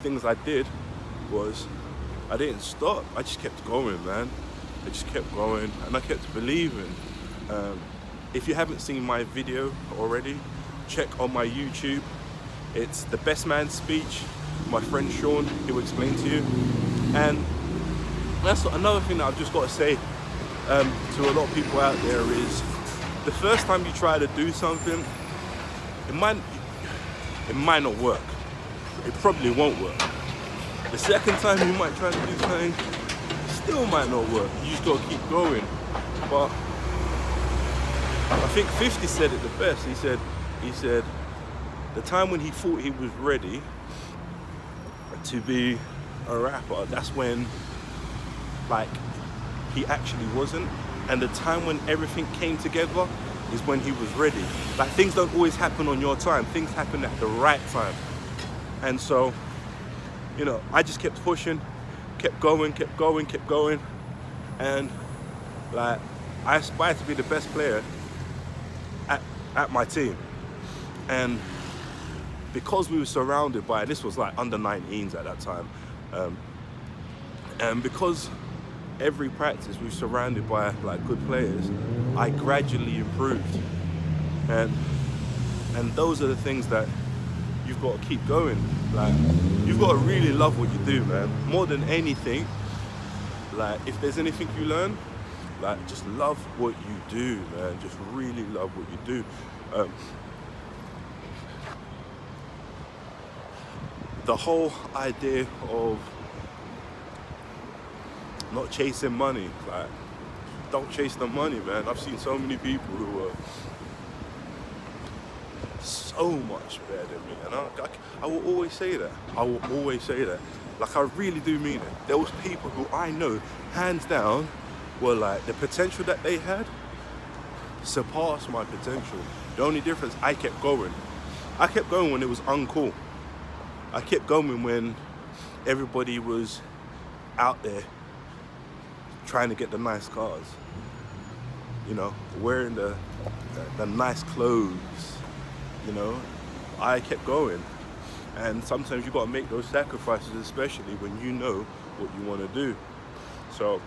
things I did was I didn't stop. I just kept going, man. I just kept going and I kept believing. If you haven't seen my video already, check on my YouTube. It's the best man speech. My friend Sean, he will explain to you. And that's another thing that I've just got to say to a lot of people out there is the first time you try to do something, it might not work. It probably won't work. The second time you might try to do something, it still might not work. You just got to keep going. But I think 50 said it the best. He said the time when he thought he was ready to be a rapper, that's when like he actually wasn't. And the time when everything came together is when he was ready. Like, things don't always happen on your time. Things happen at the right time. And so, you know, I just kept pushing, kept going. And like, I aspired to be the best player at my team. And because we were surrounded by, this was like under 19s at that time, and because every practice we were surrounded by like good players, I gradually improved. And those are the things that you've got to keep going. Like, you've got to really love what you do, man. More than anything, like, if there's anything you learn, like, just love what you do, man. Just really love what you do. The whole idea of not chasing money, like, don't chase the money, man. I've seen so many people who are so much better than me, and I will always say that. I will always say that. Like, I really do mean it. There was people who I know, hands down, were like, the potential that they had surpassed my potential. The only difference, I kept going. I kept going when it was uncool. I kept going when everybody was out there trying to get the nice cars, you know, wearing the nice clothes, you know. I kept going. And sometimes you got to make those sacrifices, especially when you know what you want to do. So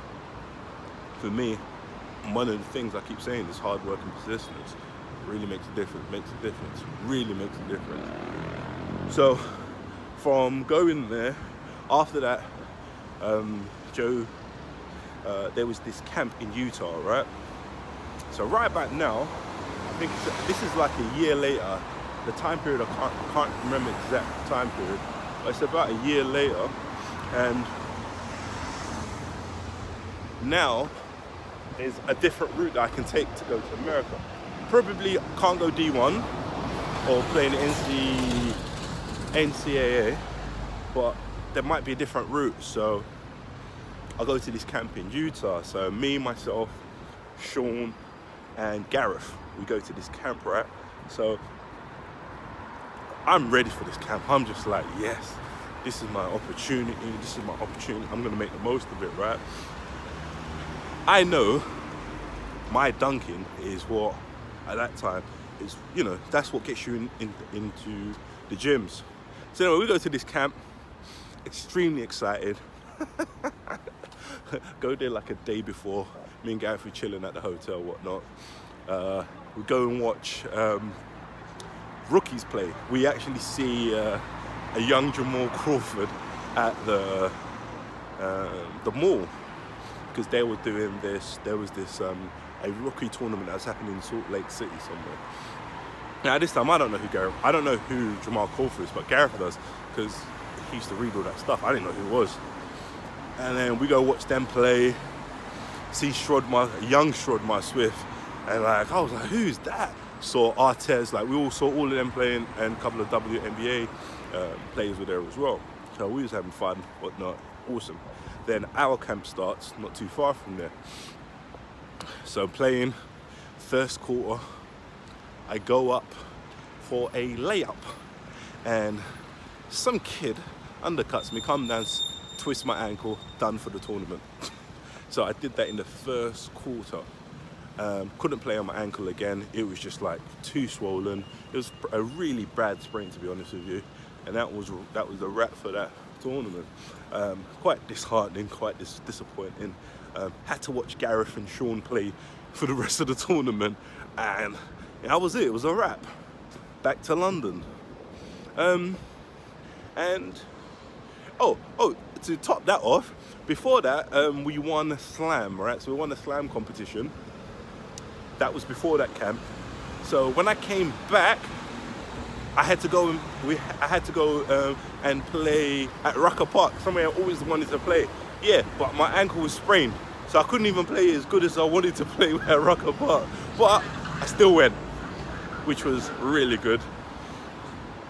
for me, one of the things I keep saying is hard work and persistence. Really makes a difference, really makes a difference. So from going there, after that, Joe, there was this camp in Utah, right? So right about now, I think this is like a year later. The time period, I can't remember the exact time period, but it's about a year later, and now there's a different route that I can take to go to America. Probably can't go D1 or play in the NCAA, but there might be a different route. So I'll go to this camp in Utah. So me, myself, Sean, and Gareth, we go to this camp, right? So I'm ready for this camp. I'm just like, yes, this is my opportunity. I'm gonna make the most of it, right? I know my dunking is what, at that time, is, you know, that's what gets you into the gyms. So anyway, we go to this camp, extremely excited. Go there like a day before. Me and Gareth were chilling at the hotel, whatnot. We go and watch rookies play. We actually see a young Jamal Crawford at the mall, because they were doing this. There was this a rookie tournament that was happening in Salt Lake City somewhere. Now this time I don't know who Jamal Crawford is, but Gareth does, because he used to read all that stuff. I didn't know who it was. And then we go watch them play, see young Shrodmar Swift, and like, I was like, who's that? Saw Artez, like, we all saw all of them playing, and a couple of WNBA players were there as well. So we was having fun, whatnot, awesome. Then our camp starts not too far from there. So playing first quarter, I go up for a layup, and some kid undercuts me, come down, twist my ankle, done for the tournament. So I did that in the first quarter. Couldn't play on my ankle again. It was just like too swollen. It was a really bad sprain, to be honest with you, and that was the wrap for that tournament. Quite disheartening, quite disappointing. Had to watch Gareth and Sean play for the rest of the tournament, and that was it. It was a wrap. Back to London. And to top that off, before that, we won a slam, right? So we won a slam competition. That was before that camp. So when I came back, I had to go and play at Rucker Park, somewhere I always wanted to play. Yeah, but my ankle was sprained, so I couldn't even play as good as I wanted to play at Rucker Park. But I still went, which was really good.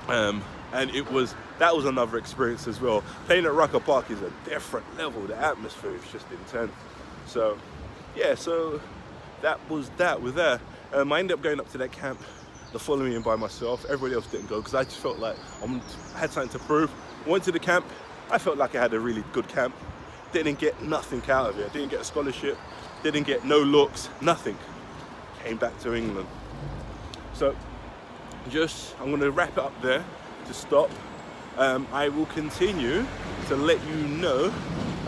And that was another experience as well. Playing at Rucker Park is a different level. The atmosphere is just intense. So yeah, so that was that with that. I ended up going up to that camp the following by myself. Everybody else didn't go because I just felt like I had something to prove. Went to the camp. I felt like I had a really good camp. Didn't get nothing out of it. I didn't get a scholarship. Didn't get no looks. Nothing. Came back to England. So I'm going to wrap it up there to stop. I will continue to let you know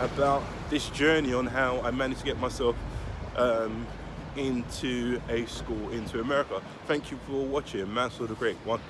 about this journey on how I managed to get myself into a school into America. Thank you for watching. Mansell the Great. One.